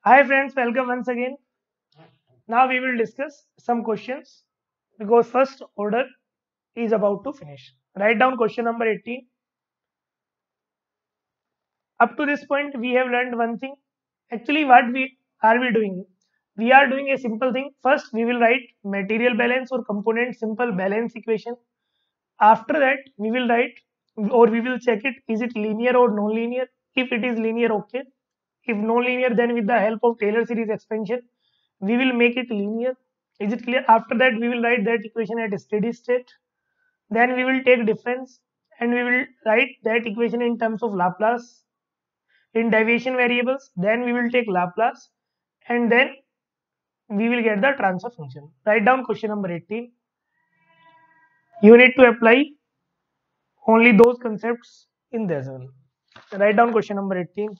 Hi friends, welcome once again. Now we will discuss some questions because first order is about to finish. Write down question number 18. Up to this point, we have learned one thing. Actually, what we are we doing? We are doing a simple thing. First, we will write material balance or component simple balance equation. After that, we will write or we will check it. Is it linear or non-linear? If it is linear, okay. If non-linear, then with the help of Taylor series expansion, we will make it linear. Is it clear? After that, we will write that equation at a steady state. Then we will take difference and we will write that equation in terms of Laplace in deviation variables. Then we will take Laplace and then we will get the transfer function. Write down question number 18. You need to apply only those concepts in this one. Write down question number 18.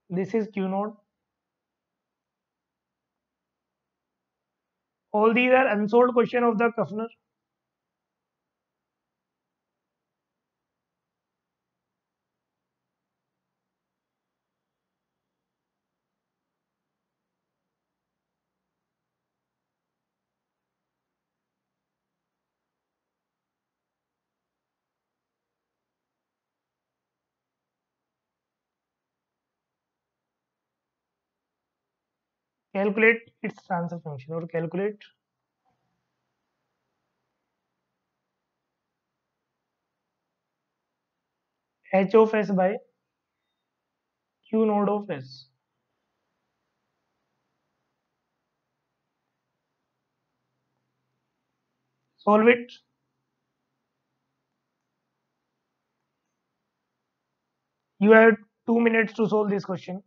This is Q node. All these are unsolved question of the Kafner. Calculate its transfer function or calculate h of s by q node of s. Solve it. You have 2 minutes to solve this question.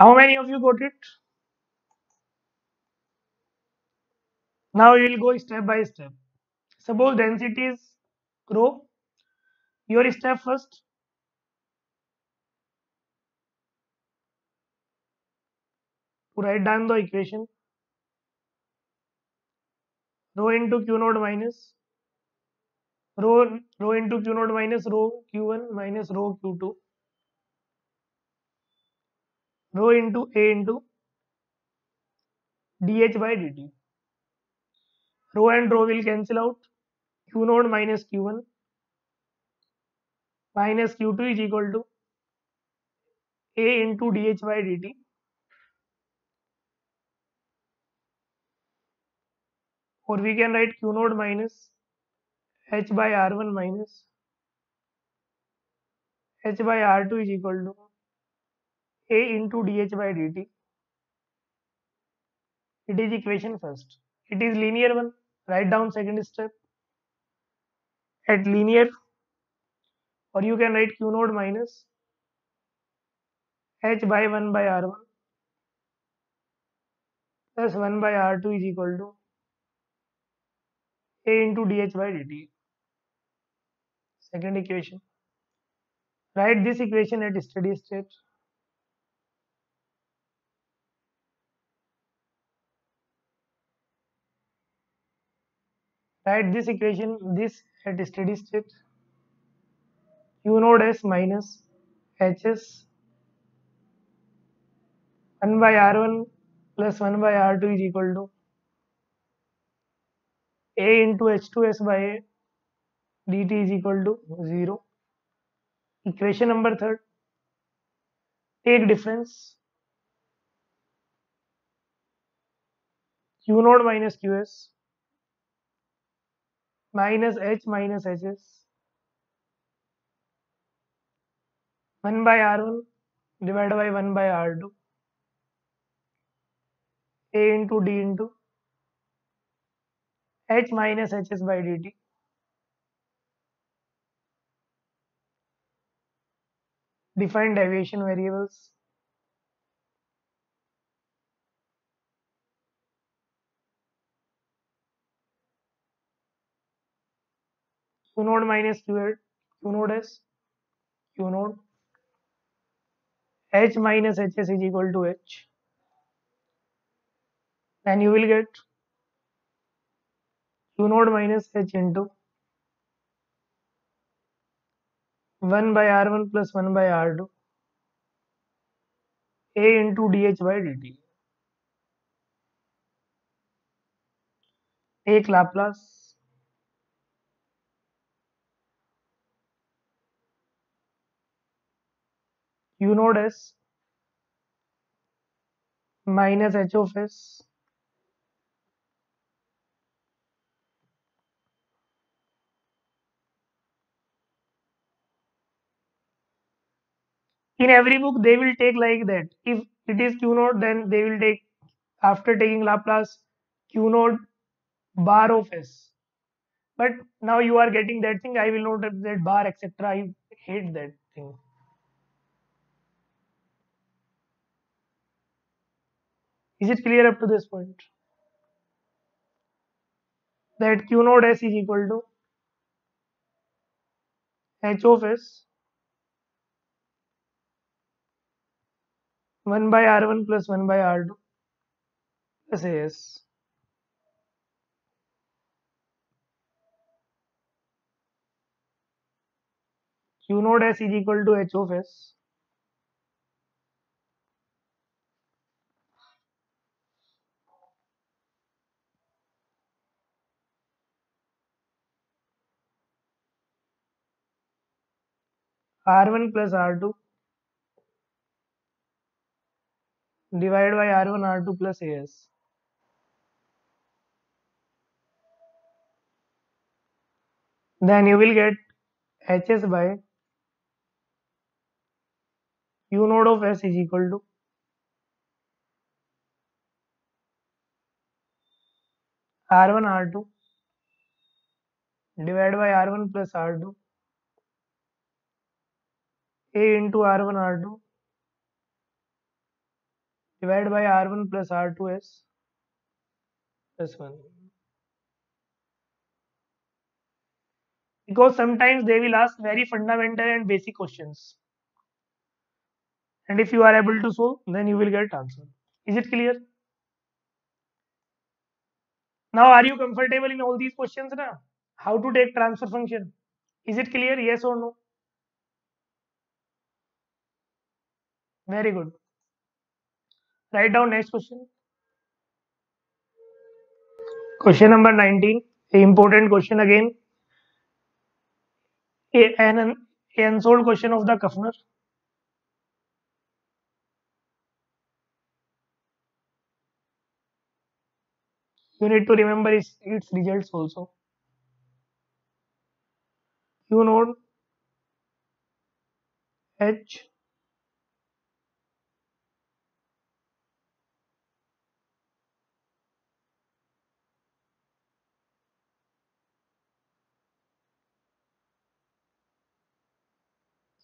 How many of you got it? Now we will go step by step. Suppose density is rho. Your step first. To write down the equation. Rho into q node minus rho into q node minus rho q1 minus rho q2. rho into A into dH by dt. Rho and rho will cancel out. Q naught minus Q1 minus Q2 is equal to A into dH by dt. Or we can write Q naught minus H by R1 minus H by R2 is equal to A into dH by dt. It is equation first. It is linear one. Write down second step. At linear, or you can write Q naught minus H by 1 by R1 plus 1 by R2 is equal to A into dH by dt. Second equation. Write this equation at steady state. Write this equation, this at steady state. Q naught S minus Hs 1 by R1 plus 1 by R2 is equal to A into H2S by dt is equal to 0. Equation number third. Take difference. Q naught minus Qs minus H minus Hs 1 by R1 divided by 1 by R2 A into D into H minus Hs by dt. Define deviation variables. Q naught minus Q naught S Q naught H minus Hs is equal to H. Then you will get Q naught minus H into 1 by R1 plus 1 by R2 A into dH by dt. Take Laplace. Q naught S minus H of S in every book they will take like that. If it is Q naught, then they will take, after taking Laplace, Q naught bar of S. But now you are getting that thing. I will not have that bar, etc. I hate that thing. Is it clear up to this point? That Q naught S is equal to H of S 1 by R1 plus 1 by R2 plus AS. Q naught S is equal to H of S R1 plus R2 divided by R1 R2 plus AS. Then you will get Hs by Q naught of S is equal to R1 R2 divided by R1 plus R2 A into R1 R2 divided by R1 plus R2S plus 1. Because sometimes they will ask very fundamental and basic questions. And if you are able to solve, then you will get answer. Is it clear? Now, are you comfortable in all these questions now? How to take transfer function? Is it clear? Yes or no? Very good. Write down next question. Question number 19. A important question again. An unsolved question of the Kafner. You need to remember its results also. Q node H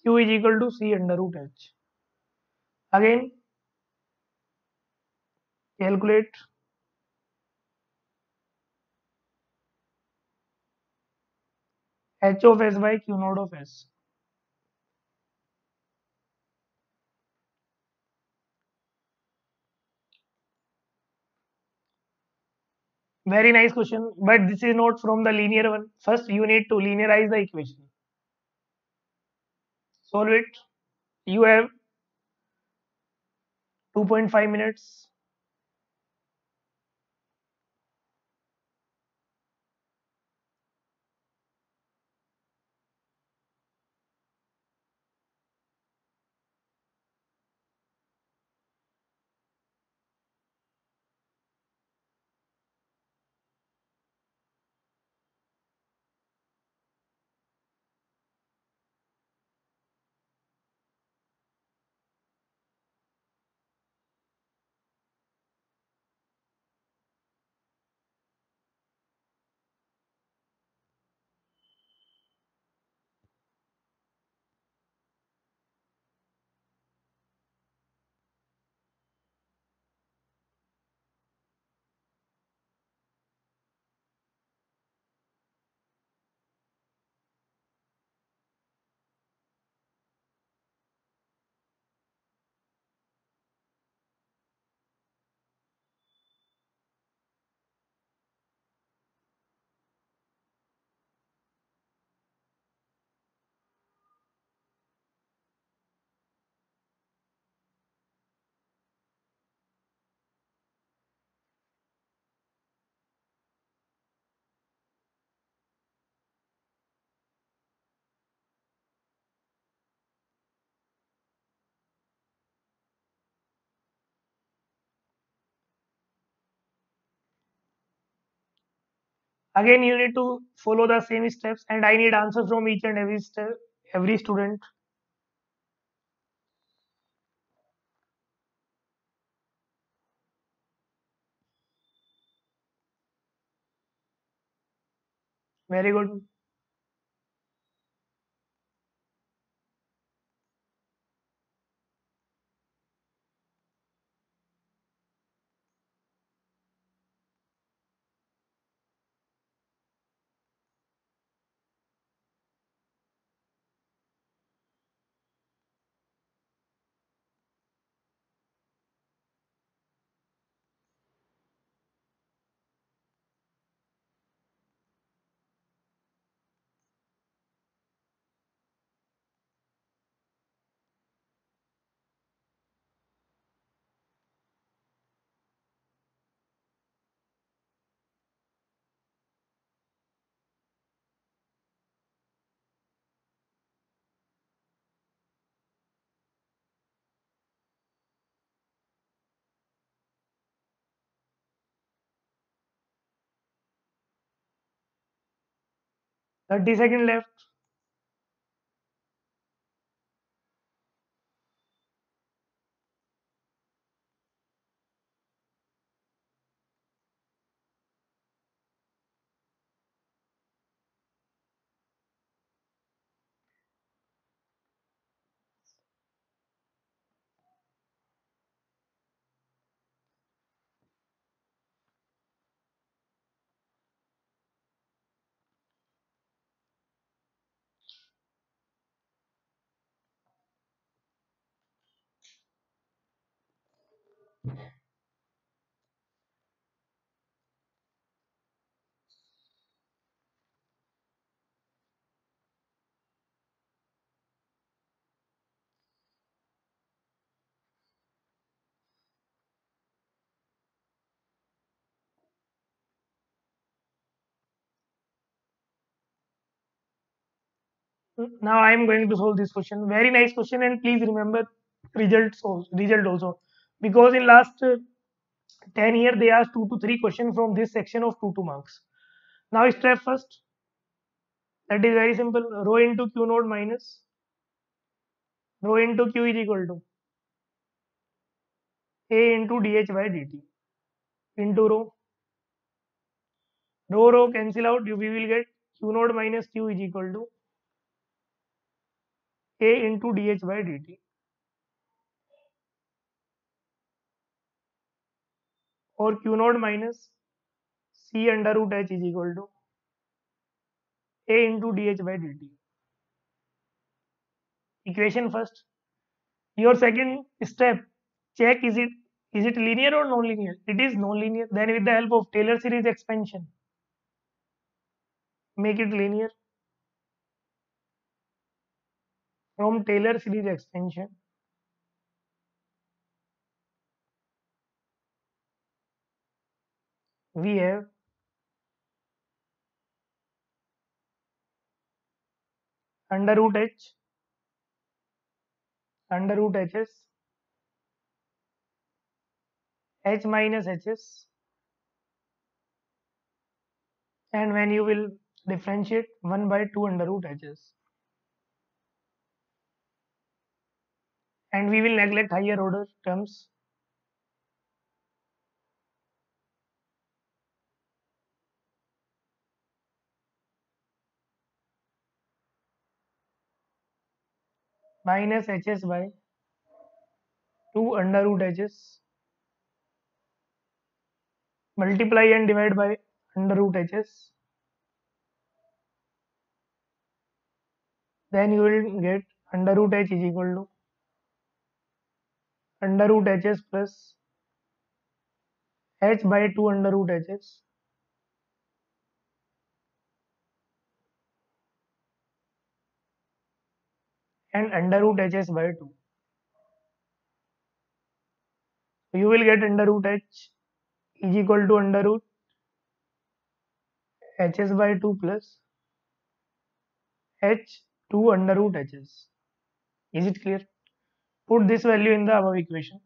Q is equal to C under root H. Again, calculate H of S by Q node of S. Very nice question, but this is not from the linear one. First, you need to linearize the equation. Solve it. You have 2.5 minutes. Again, you need to follow the same steps, and I need answers from each and every step, every student. Very good. 30 seconds left. Now I am going to solve this question. Very nice question, and please remember result also, because in last 10 years they asked 2 to 3 questions from this section of 2 marks. Now step first, that is very simple. Rho into Q naught minus rho into Q is equal to A into dH by dt into rho cancel out. We will get Q naught minus Q is equal to A into dH by dt, or Q naught minus C under root H is equal to A into dH by dt. Equation first. Your second step, check is it linear or non-linear? It is non-linear. Then with the help of Taylor series expansion, make it linear. From Taylor series expansion, we have under root H, under root Hs, H minus Hs, and when you will differentiate 1 by 2 under root Hs, and we will neglect higher order terms. Minus Hs by 2 under root Hs, multiply and divide by under root Hs, then you will get under root H is equal to under root Hs plus H by 2 under root Hs, and under root Hs by 2. So you will get under root H is equal to under root Hs by 2 plus H 2 under root Hs. Is it clear? Put this value in the above equation.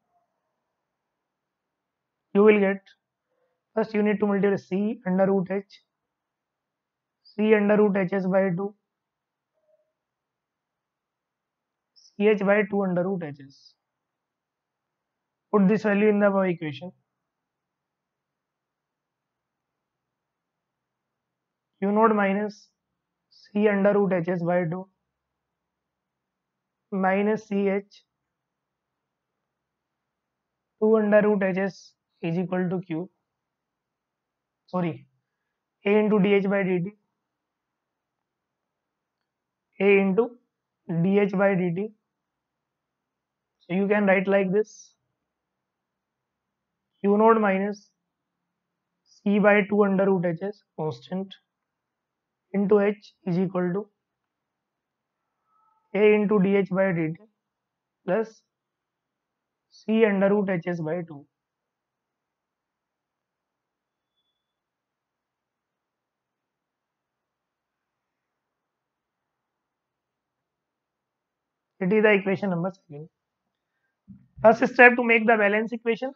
You will get, first you need to multiply C under root H, C under root Hs by 2, Ch by 2 under root Hs. Put this value in the above equation. Q naught minus C under root Hs by 2 minus Ch 2 under root Hs is equal to Q. Sorry, A into dH by dt, A into dH by dt. So you can write like this: Q naught minus C by 2 under root Hs constant into H is equal to A into dH by dt plus C under root Hs by 2. It is the equation number 7. First step to make the balance equation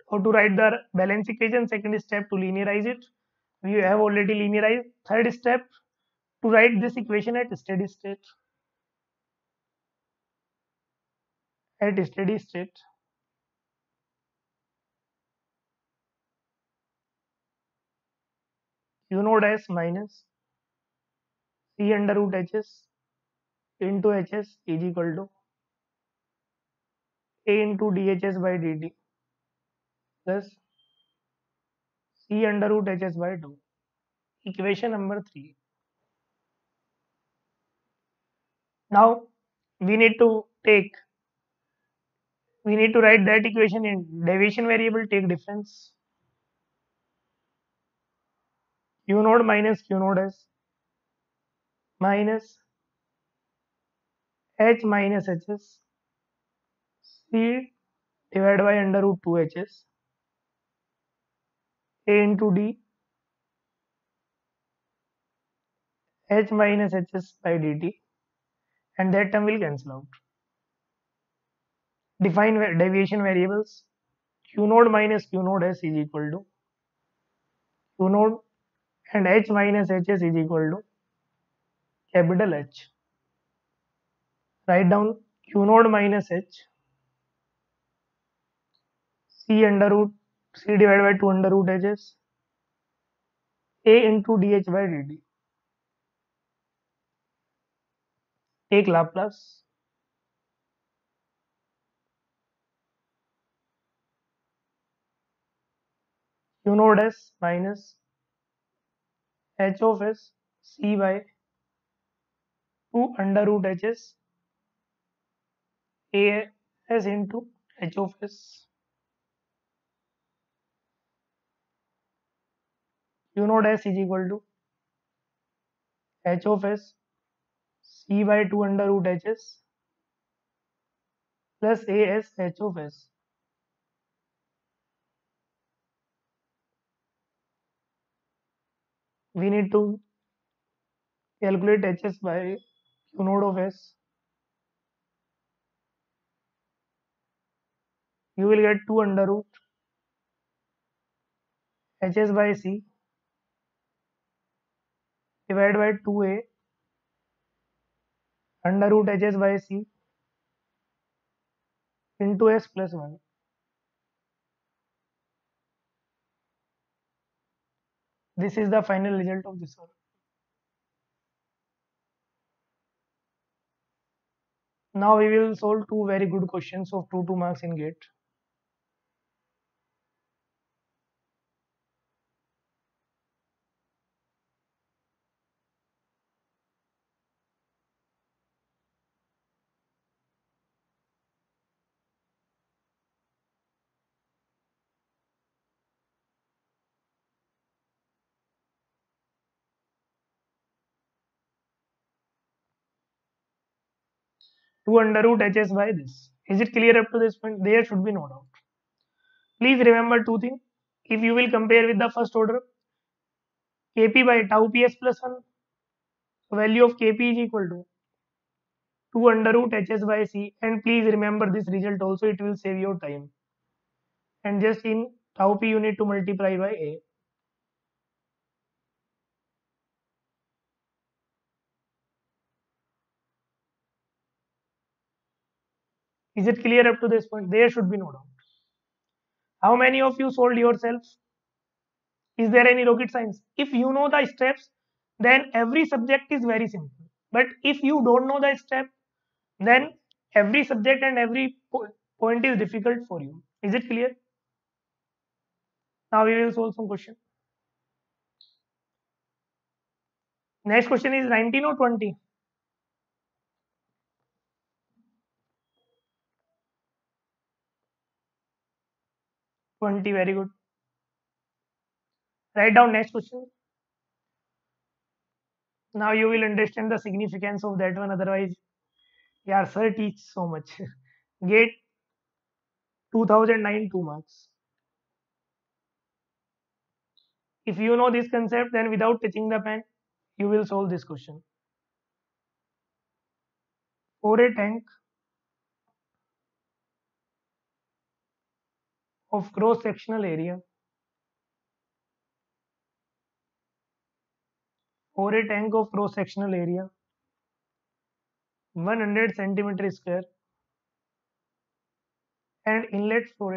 or to write the balance equation. Second step to linearize it. We have already linearized. Third step to write this equation at steady state. At steady state, Q naught S minus C under root Hs into Hs is equal to A into dHs by dt plus C under root Hs by 2. Equation number 3. Now we need to write that equation in deviation variable. Take difference. Q naught minus Q naught S minus H minus Hs C divided by under root 2 Hs A into d H minus Hs by dt and that term will cancel out. Define deviation variables. Q node minus Q node S is equal to Q node and H minus HS is equal to capital H. Write down Q node minus H, C under root C divided by 2 under root HS, A into dH by dt. Take Laplace. Q node S minus H of S C by 2 under root HS A S into H of S. Q node S is equal to H of S C by 2 under root HS plus A S H of S. We need to calculate HS by Q node of S. You will get 2 under root HS by C divided by 2A under root HS by C into S plus 1. This is the final result of this one. Now we will solve two very good questions of 2 marks in GATE. Two under root HS by this. Is it clear up to this point? There should be no doubt. Please remember two things. If you will compare with the first order, Kp by tau Ps plus 1, so value of Kp is equal to 2 under root HS by C, and please remember this result also, it will save your time. And just in tau P you need to multiply by A. Is it clear up to this point? There should be no doubt. How many of you solved yourself? Is there any rocket science? If you know the steps, then every subject is very simple. But if you don't know the step, then every subject and every point is difficult for you. Is it clear? Now we will solve some question. Next question is 19 or 20? 20, very good. Write down next question. Now you will understand the significance of that one. Otherwise, yeah, sir teach so much. GATE 2009 2 marks. If you know this concept, then without touching the pen, you will solve this question. For a tank of cross-sectional area, for a tank of cross-sectional area 100 centimeter square and inlet flow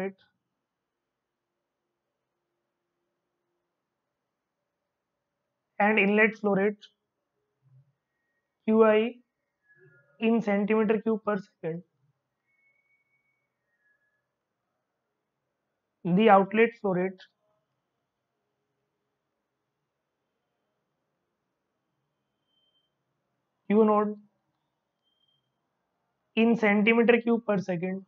rate QI in centimeter cube per second. The outlet flow rate Q node in centimeter cube per second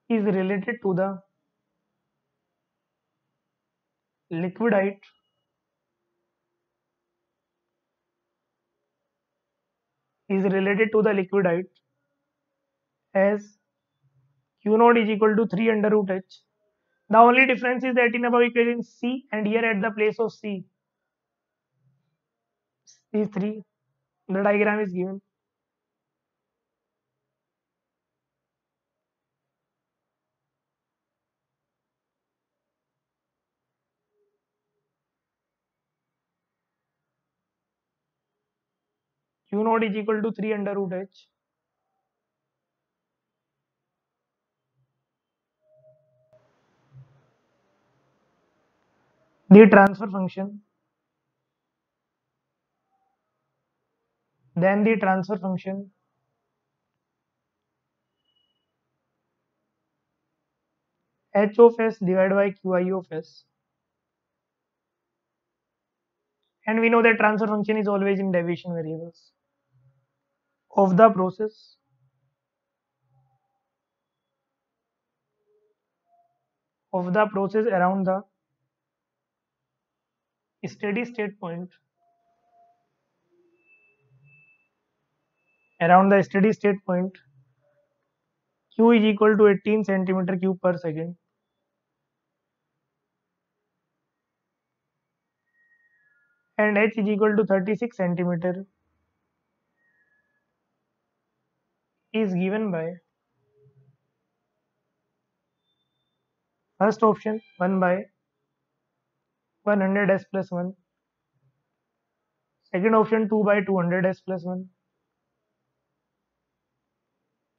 is related to the liquid height as Q node is equal to 3 under root H. The only difference is that in above equation C, and here at the place of C, These three. The diagram is given. Q naught is equal to 3 under root h. The transfer function. Then the transfer function. H of s divided by Qi of s. And we know that transfer function is always in deviation variables of the process around the steady state point. Around the steady state point, Q is equal to 18 centimeter cube per second. And H is equal to 36 centimeter is given by first option 1 by 100 s plus 1, second option 2 by 200 s plus 1.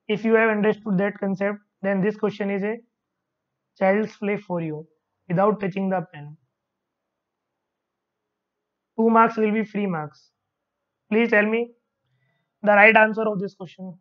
If you have understood that concept, then this question is a child's play for you without touching the pen. 2 marks will be free marks. Please tell me the right answer of this question.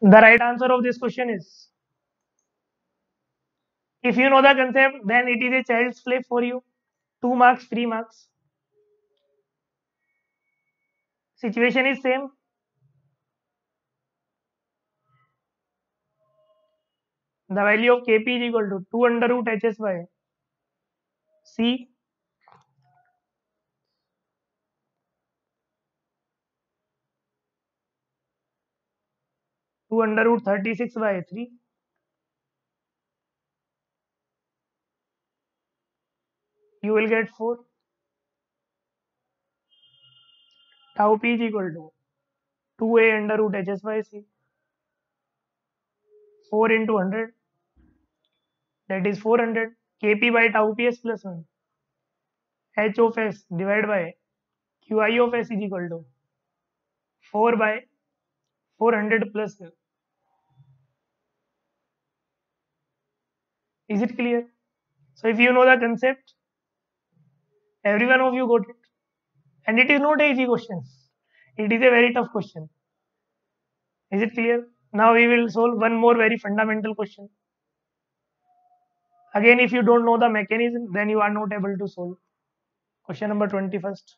The right answer of this question is, if you know the concept, then it is a child's play for you. 2 marks, 3 marks. Situation is same. The value of Kp is equal to 2 under root Hs by C. 2 under root 36 by 3. You will get 4. Tau p is equal to 2a under root Hs by C. 4 into 100, that is 400. Kp by tau ps plus 1. H of s divided by Qi of s is equal to 4 by 400 plus. Is it clear? So if you know the concept, every one of you got it. And it is not an easy question. It is a very tough question. Is it clear? Now we will solve one more very fundamental question. Again, if you don't know the mechanism, then you are not able to solve. Question number 21st.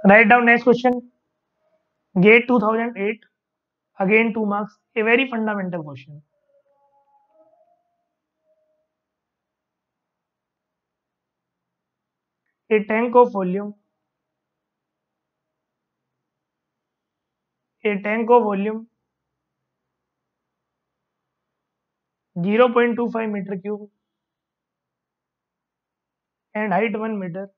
Write down next question. GATE 2008. Again 2 marks. A very fundamental question. A tank of volume. A tank of volume 0.25 meter cube and height 1 meter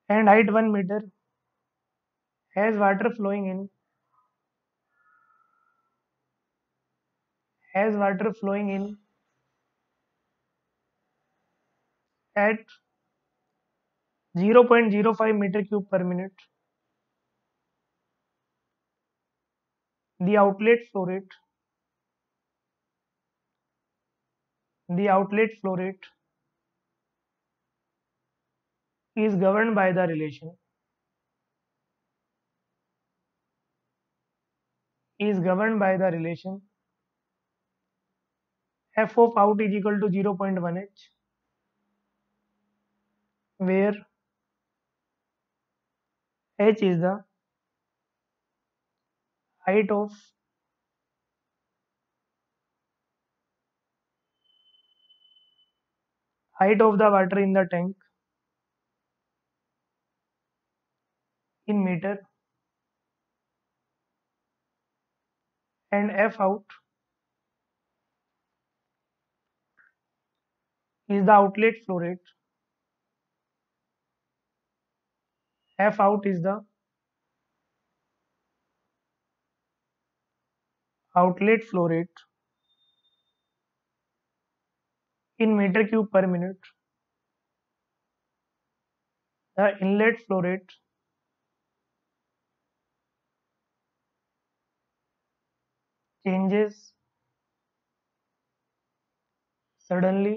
and height 1 meter has flowing in has water flowing in at 0.05 meter cube per minute. The outlet flow rate the outlet flow rate is governed by the relation f of out is equal to 0.1 h, where h is the height of the water in the tank in meter, and f out is the outlet flow rate. F out is the outlet flow rate in meter cube per minute. The inlet flow rate changes suddenly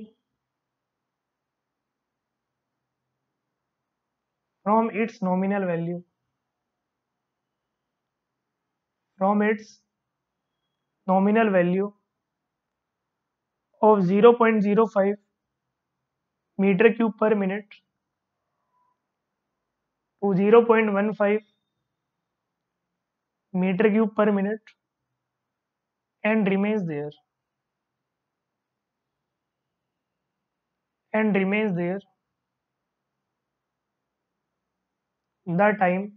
from its nominal value of 0.05 meter cube per minute to 0.15 meter cube per minute and remains there the time.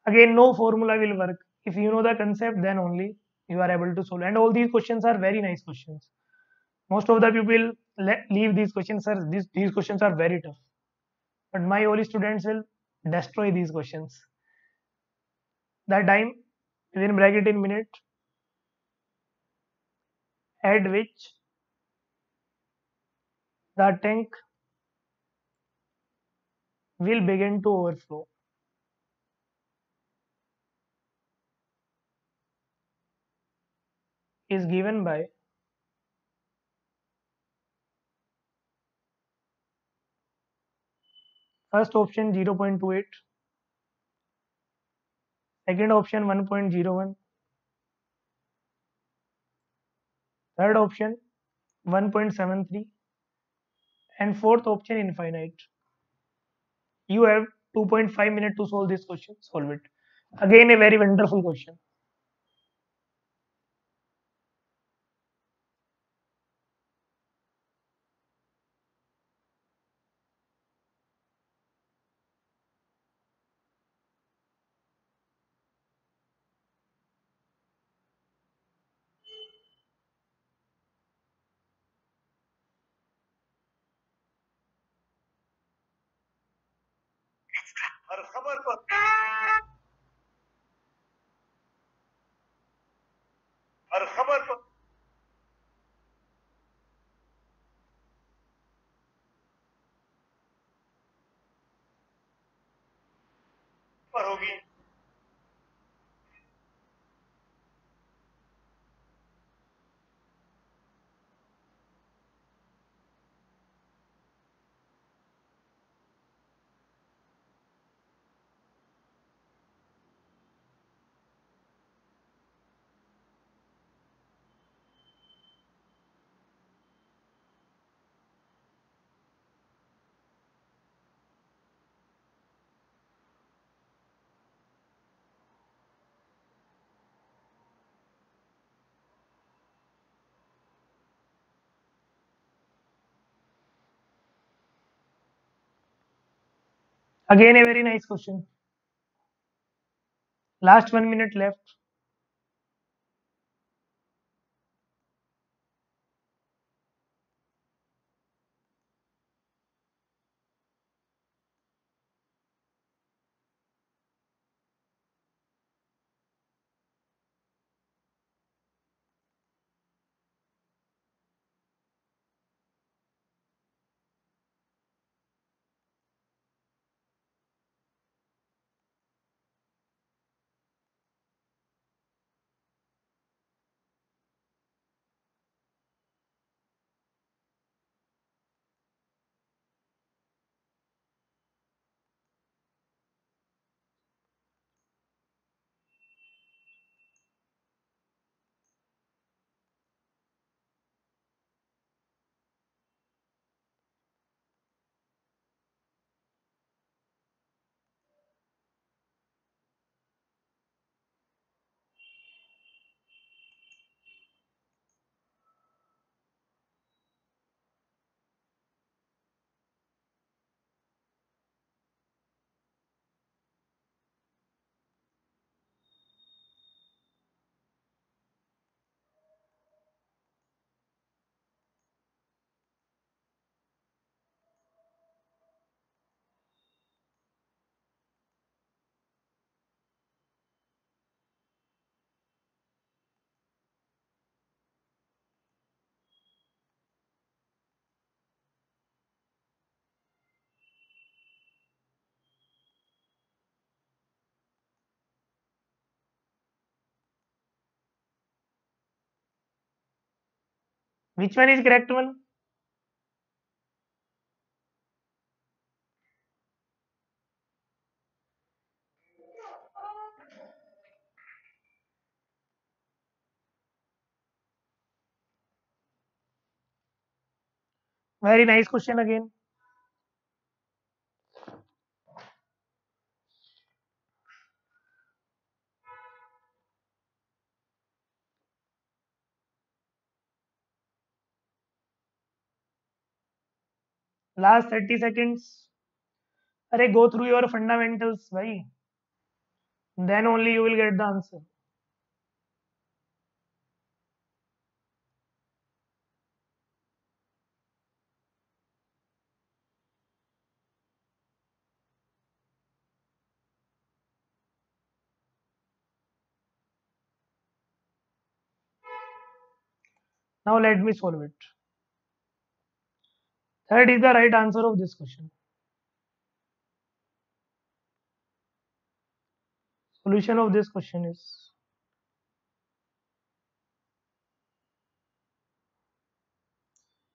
Again, no formula will work. If you know the concept, then only you are able to solve. And all these questions are very nice questions. Most of the people leave these questions. Sir, these questions are very tough. But my all students will destroy these questions. The time within bracket in minute at which the tank will begin to overflow is given by first option 0.28, second option 1.01, third option 1.73, and fourth option infinite. You have 2.5 minutes to solve this question. Solve it. Again, a very wonderful question. हर खबर पर हर खबर पर होगी। Again, a very nice question. Last 1 minute left. Which one is correct one? Very nice question again. Last 30 seconds. Arey, go through your fundamentals, bhai. Then only you will get the answer. Now let me solve it. Third is the right answer of this question. Solution of this question is,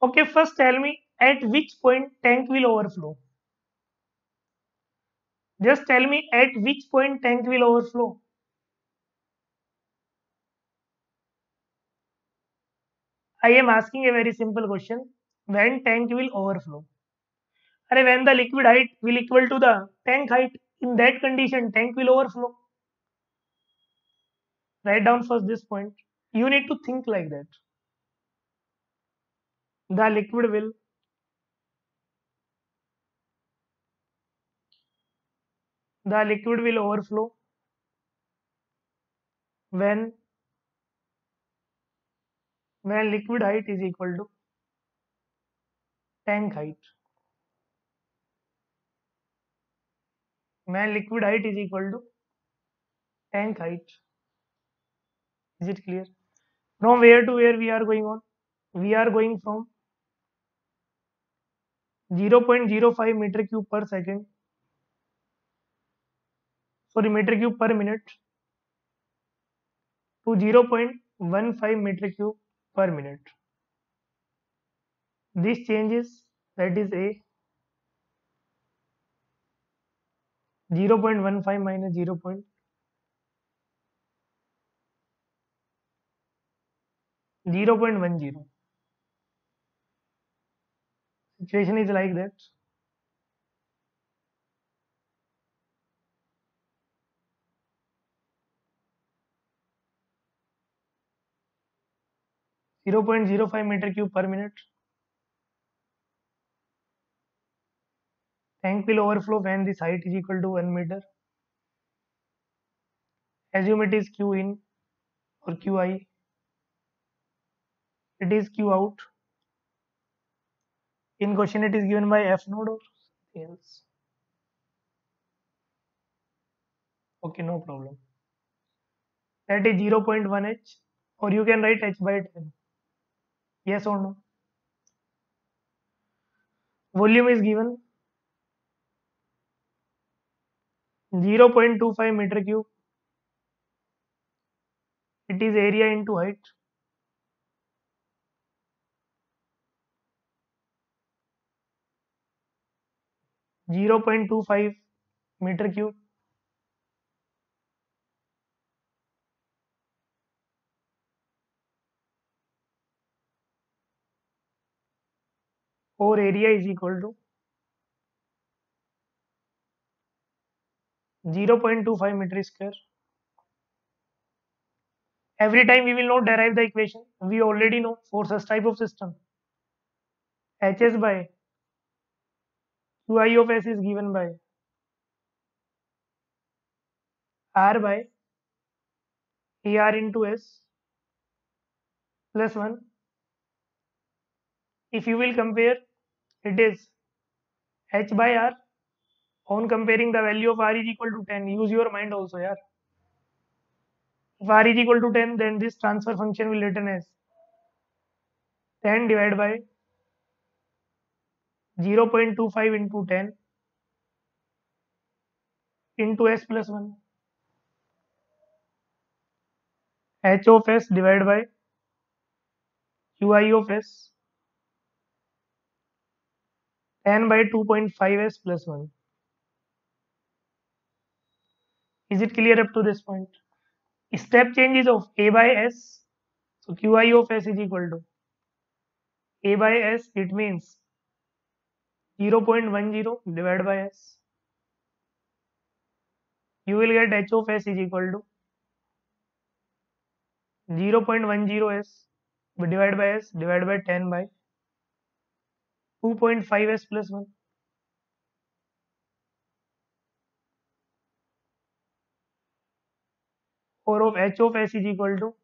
okay, first tell me at which point tank will overflow. Just tell me at which point tank will overflow. I am asking a very simple question. When tank will overflow? Arey, when the liquid height will equal to the tank height, in that condition tank will overflow. Write down first this point. You need to think like that. The liquid will overflow when liquid height is equal to tank height. When liquid height is equal to tank height. Is it clear? From where to where we are going on? We are going from 0.05 meter cube per second, sorry, meter cube per minute to 0.15 meter cube per minute. This changes, that is a 0.15 minus 0.10. Situation is like that. Zero 0.05 meter cube per minute. Tank will overflow when this height is equal to 1 meter. Assume it is Q in or Qi. It is Q out. In question it is given by F node or something else. Okay, no problem. That is 0.1 H, or you can write H by 10. Yes or no? Volume is given 0.25 meter cube. It is area into height. 0.25 meter cube. Or area is equal to 0.25 meter square. Every time we will not derive the equation. We already know for such type of system. Hs by Qi of S is given by R by AR into S plus 1. If you will compare, it is H by R. On comparing the value of R is equal to 10, use your mind also, yeah. If R is equal to 10, then this transfer function will written as 10 divided by 0.25 into 10 into S plus 1. H of S divided by Qi of S 10 by 2.5 S plus 1. Is it clear up to this point? Step changes of A by S. So Qi of S is equal to A by S. It means 0.10 divided by S. You will get H of S is equal to 0.10 S divided by S divided by 10 by 2.5 S plus 1. Or of H of S is equal to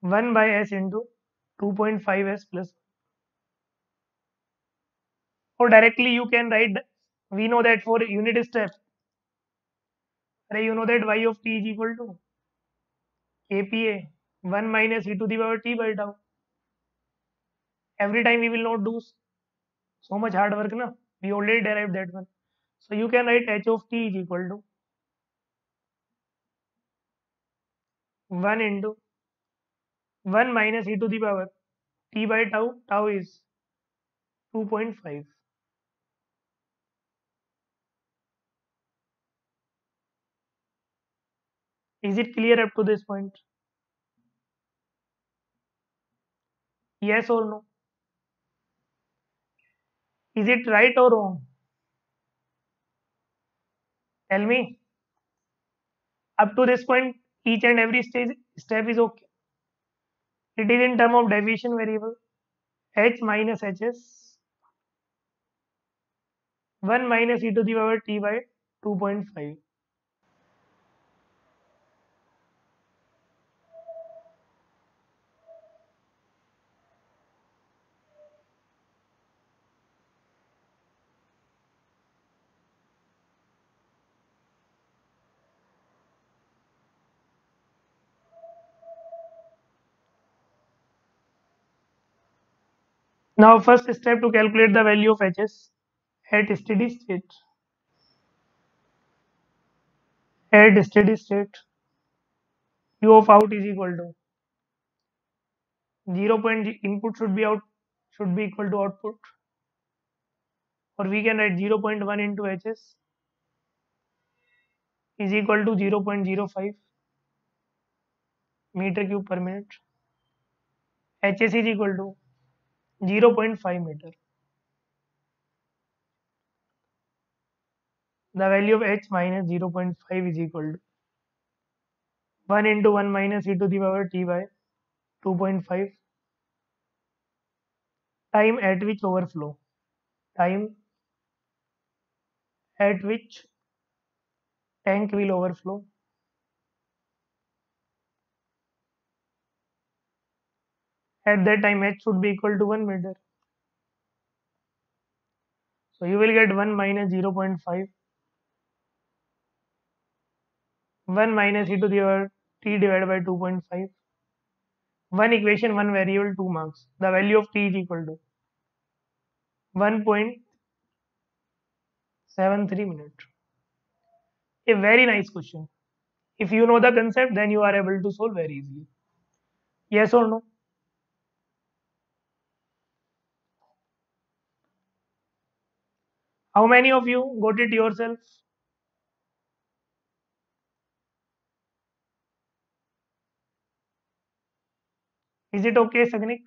1 by S into 2.5 S plus 1. Or directly you can write, we know that for unit step, you know that y of t is equal to kPa 1 minus e to the power t by tau. Every time we will not do so much hard work, na? We already derived that one. So you can write h of t is equal to 1 into 1 minus e to the power t by tau. Tau is 2.5. Is it clear up to this point? Yes or no? Is it right or wrong? Tell me. Up to this point, each and every step is okay. It is in term of deviation variable h minus hs 1 minus e to the power t by 2.5. Now first step to calculate the value of hs at steady state. At steady state, q of out is equal to 0. Input should be equal to output, or we can write 0.1 into hs is equal to 0.05 meter cube per minute. hs is equal to 0.5 meter. The value of h minus 0.5 is equal to 1 into 1 minus e to the power t by 2.5 time at which overflow. Time at which tank will overflow. At that time h should be equal to 1 meter. So you will get 1 minus 0.5, 1 minus e to the power t divided by 2.5. One equation, one variable, 2 marks. The value of t is equal to 1.73 minutes. A very nice question. If you know the concept, then you are able to solve very easily. Yes or no? How many of you got it yourself? Is it okay, Sagnik?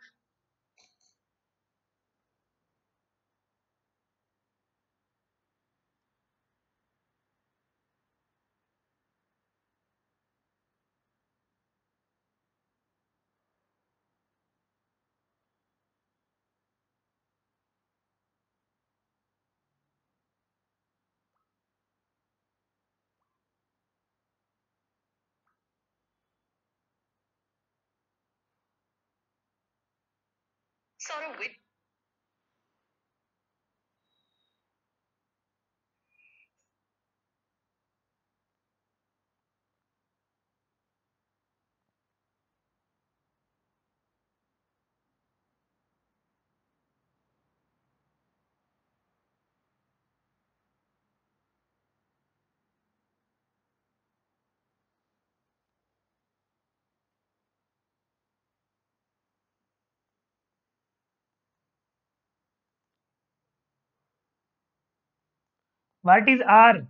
What is R?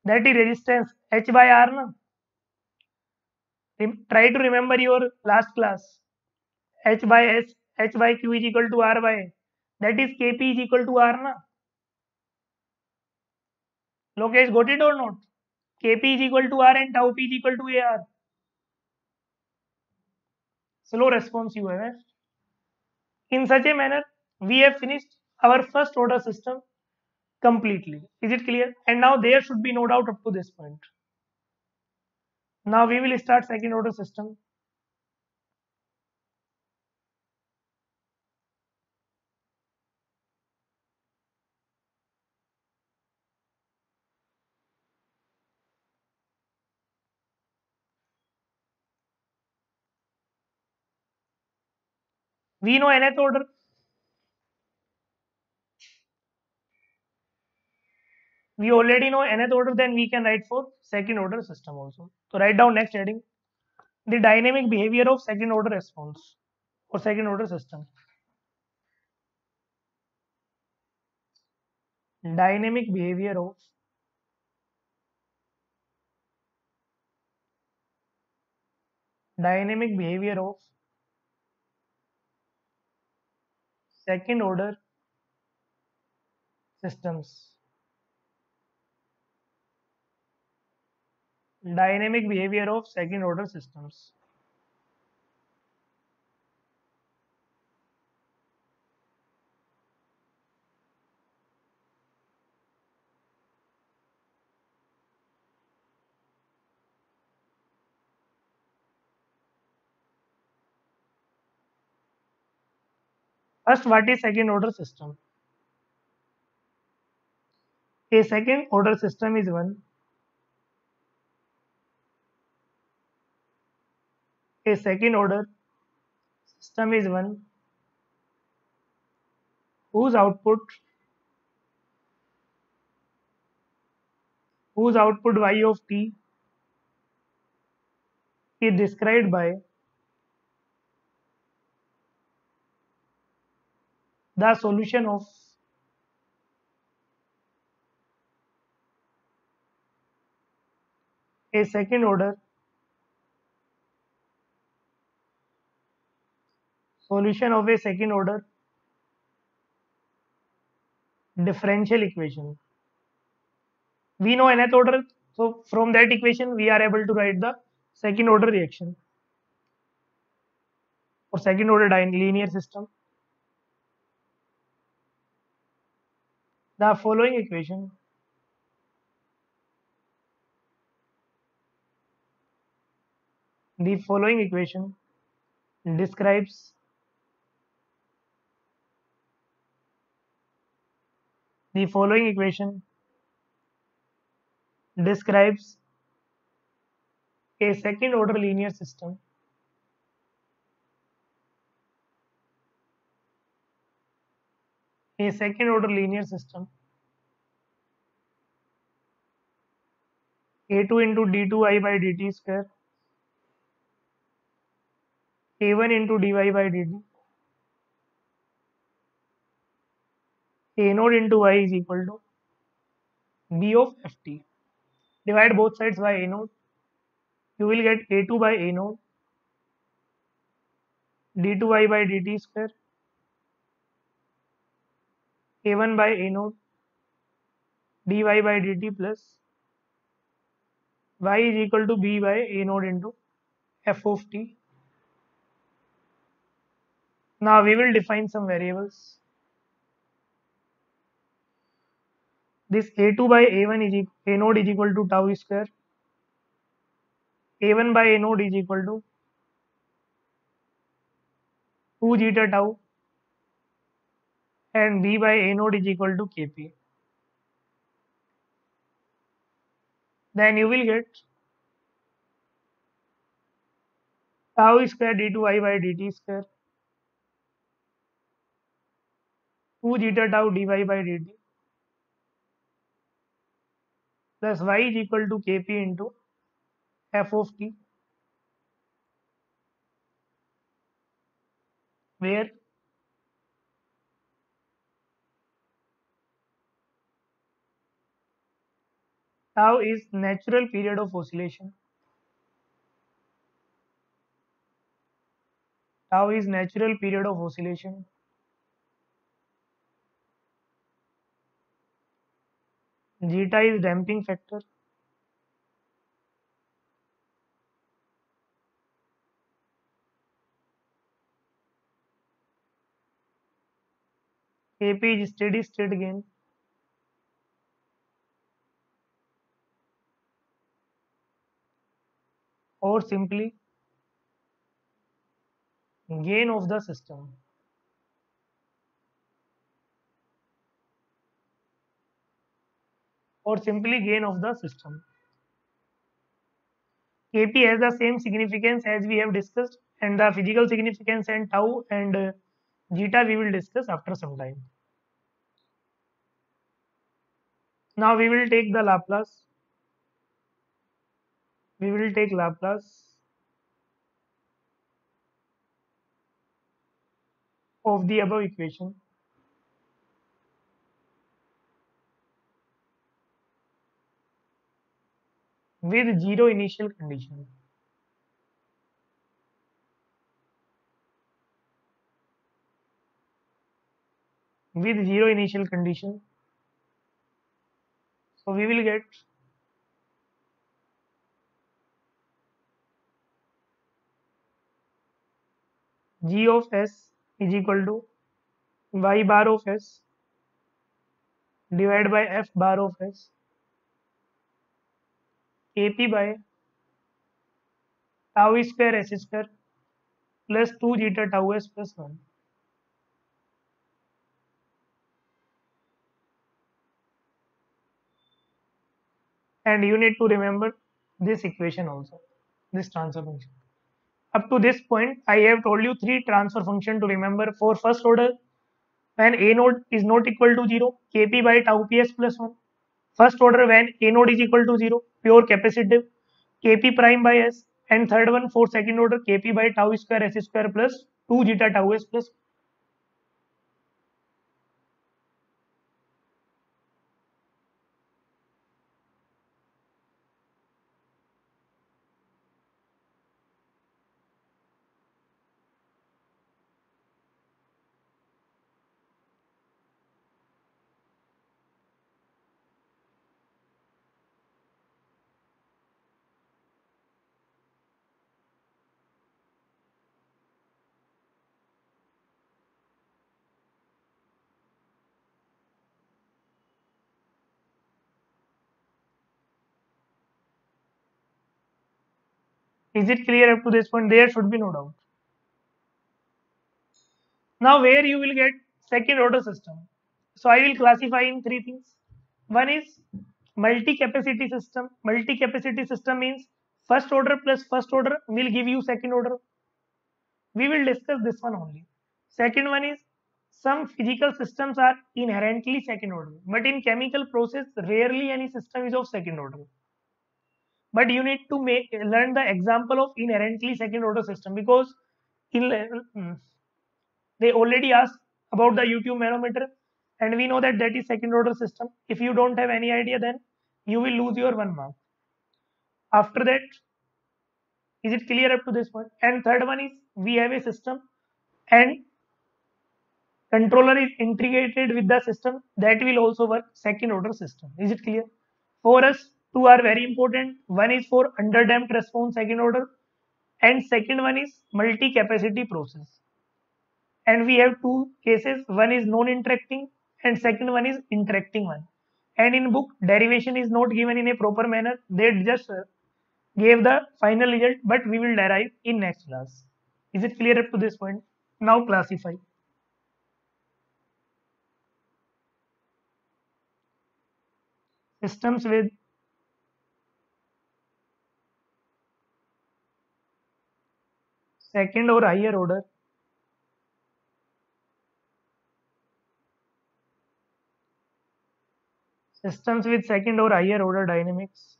That is resistance H by R. Na? Try to remember your last class. H by S, H by Q is equal to R by A. That is Kp is equal to R. Na? Lokesh, got it or not? Kp is equal to R and tau P is equal to AR. Slow response you have. Eh? In such a manner, we have finished our first order system completely. Is it clear? And now there should be no doubt up to this point. Now we will start second order system. We know nth order. We already know nth order, then we can write for second order system also. So write down next heading. The dynamic behavior of second order response or second order system. Dynamic behavior of second order systems. Dynamic behavior of second order systems. First, what is second order system? A second order system is one. A second order system is one whose output y of t is described by the solution of a second order differential equation. We know nth order, so from that equation we are able to write the second order reaction or second order linear system. The following equation the following equation describes the following equation describes a second order linear system a second order linear system a2 into d2I by dt square a1 into dy by dt a node into y is equal to b of ft. Divide both sides by a node. You will get a2 by a node d2I by dt square a1 by a node dy by dt plus y is equal to b by a node into f of t. Now we will define some variables. This a2 by a1 is a node is equal to tau square. a1 by a node is equal to 2 zeta tau and b by a node is equal to kp. Then you will get tau square d2I by dt square 2 zeta tau dy by dt plus y is equal to kp into f of t, where tau is natural period of oscillation. Tau is natural period of oscillation. Zeta is damping factor. Kp is steady state gain. Or simply gain of the system. Or simply gain of the system. Kp has the same significance as we have discussed, and the physical significance and tau and zeta we will discuss after some time. Now we will take the Laplace. We will take Laplace of the above equation. With zero initial condition. With zero initial condition. So we will get g of s is equal to y bar of s divided by f bar of s kp by tau square s square plus 2 zeta tau s plus 1. And you need to remember this equation also, this transfer function. Up to this point, I have told you three transfer function to remember. For first order, when a node is not equal to 0, kp by tau ps plus 1. First order, when a node is equal to 0, pure capacitive, kp prime by s. And third one, for second order, kp by tau square s square plus 2 zeta tau s plus. Is it clear up to this point? There should be no doubt. Now, where you will get second order system? So I will classify in three things. One is multi-capacity system. Multi-capacity system means first order plus first order will give you second order. We will discuss this one only. Second one is some physical systems are inherently second order, but in chemical process, rarely any system is of second order. But you need to learn the example of inherently second order system, because in, they already asked about the YouTube manometer, and we know that that is second order system. If you don't have any idea, then you will lose your 1 mark. After that, is it clear up to this point? And third one is we have a system and controller is integrated with the system, that will also work second order system. Is it clear? For us, two are very important. One is for underdamped response second order, and second one is multi capacity process. And we have two cases, one is non-interacting and second one is interacting one. And in book, derivation is not given in a proper manner. They just gave the final result, but we will derive in next class. Is it clear up to this point? Now classify. Systems with second or higher order, systems with second or higher order dynamics,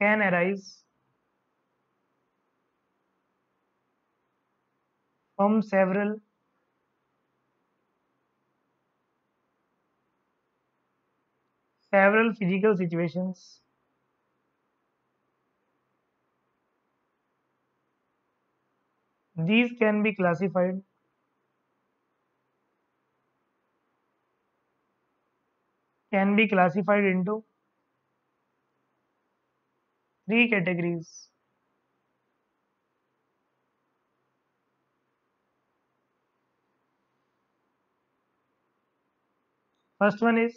can arise from several physical situations. These can be classified into three categories. First one is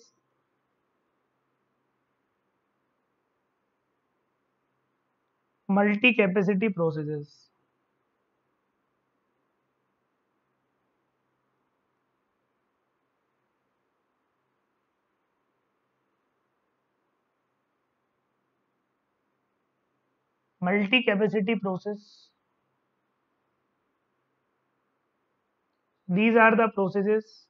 multi-capacity processes. Multi-capacity process. These are the processes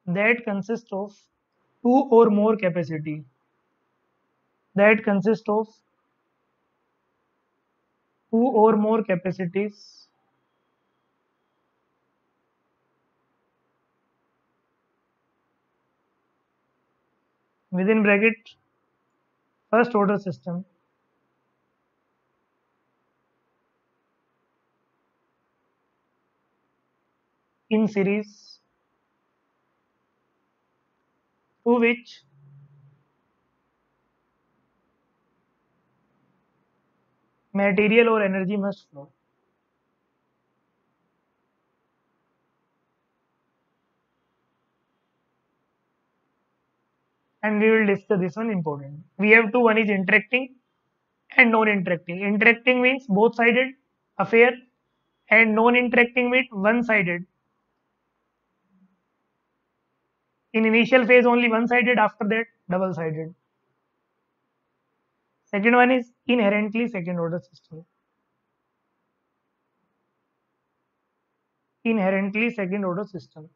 that consist of two or more capacity. That consist of two or more capacities within bracket first order system in series, through which material or energy must flow. And we will discuss this one important. We have two, one is interacting and non-interacting. Interacting means both-sided affair, and non-interacting means one-sided. In initial phase only one-sided, after that double-sided. Second one is inherently second order system. Inherently second order system.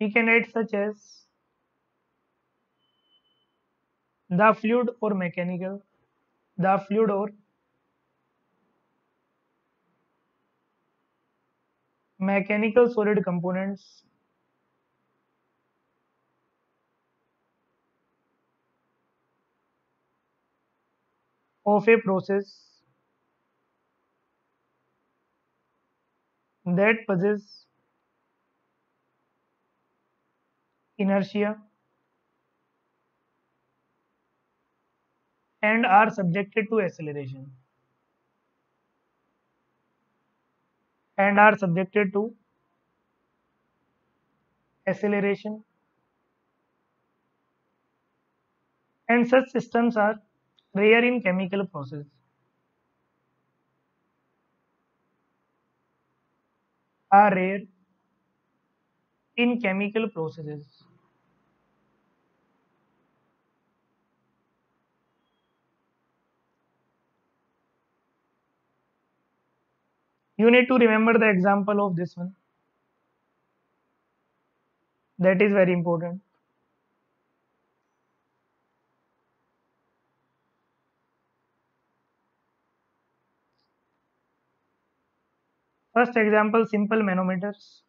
We can add such as the fluid or mechanical, the fluid or mechanical solid components, of a process that possess inertia and are subjected to acceleration and are subjected to acceleration, and such systems are rare in chemical process, are rare in chemical processes. You need to remember the example of this one. That is very important. First example, simple manometers.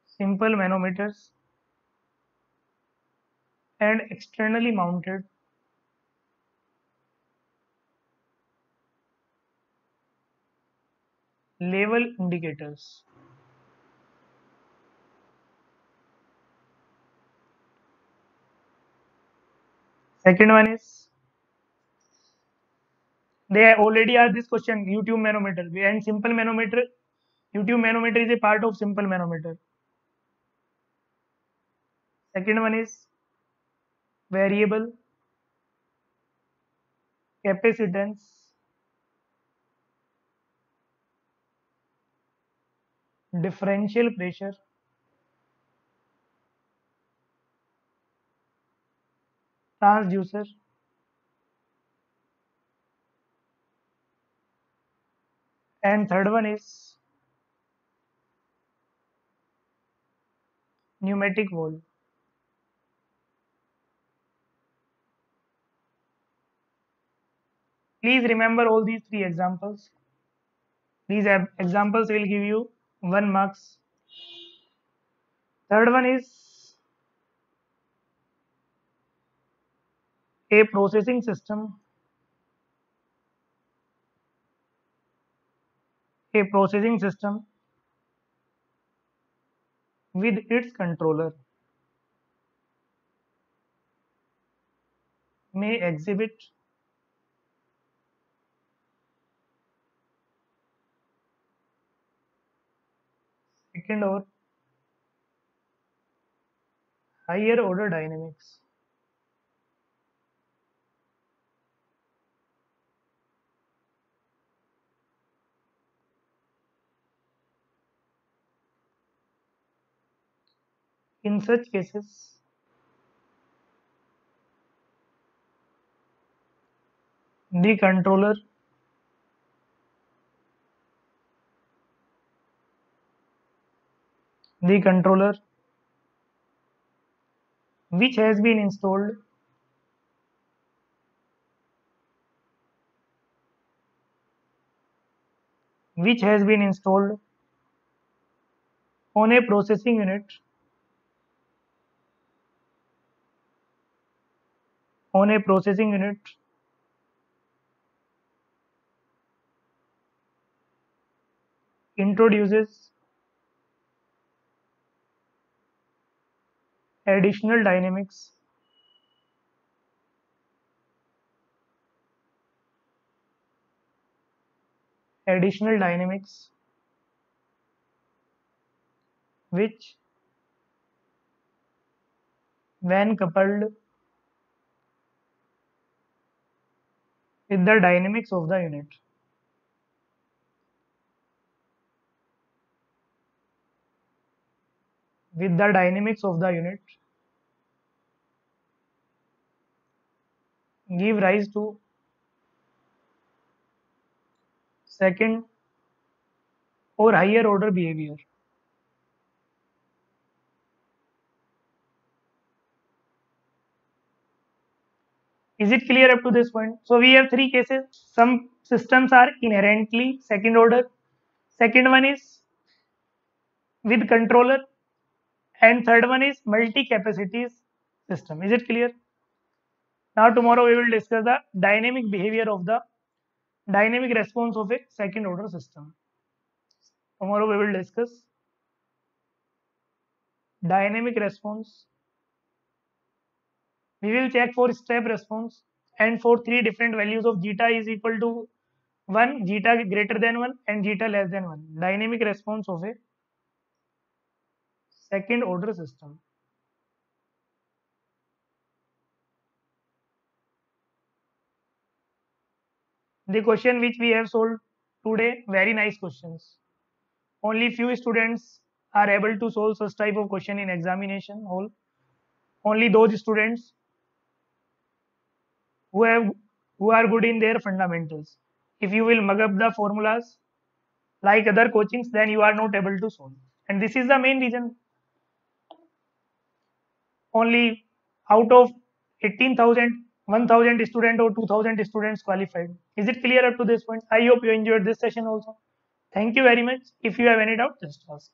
Simple manometers and externally mounted level indicators. Second one is, they already asked this question, YouTube manometer and simple manometer. YouTube manometer is a part of simple manometer. Second one is variable capacitance differential pressure transducer, and third one is pneumatic valve. Please remember all these three examples. These examples will give you 1 marks. Third one is a processing system. A processing system with its controller may exhibit second or higher order dynamics. In such cases, the controller which has been installed on a processing unit introduces additional dynamics which, when coupled with the dynamics of the unit, give rise to second or higher order behavior. Is it clear up to this point? So we have three cases. Some systems are inherently second order. Second one is with controller, and third one is multi capacities system. Is it clear? Now tomorrow we will discuss the dynamic behavior of the dynamic response of a second order system. Tomorrow we will discuss dynamic response. We will check for step response and for three different values of zeta is equal to 1, zeta greater than 1 and zeta less than 1. Dynamic response of a second order system. The question which we have solved today, very nice questions. Only few students are able to solve such type of question in examination hall. Only those students who have who are good in their fundamentals. If you will mug up the formulas like other coachings, then you are not able to solve. And this is the main reason. Only out of 18,000, 1,000 student or 2,000 students qualified. Is it clear up to this point? I hope you enjoyed this session also. Thank you very much. If you have any doubt, just ask.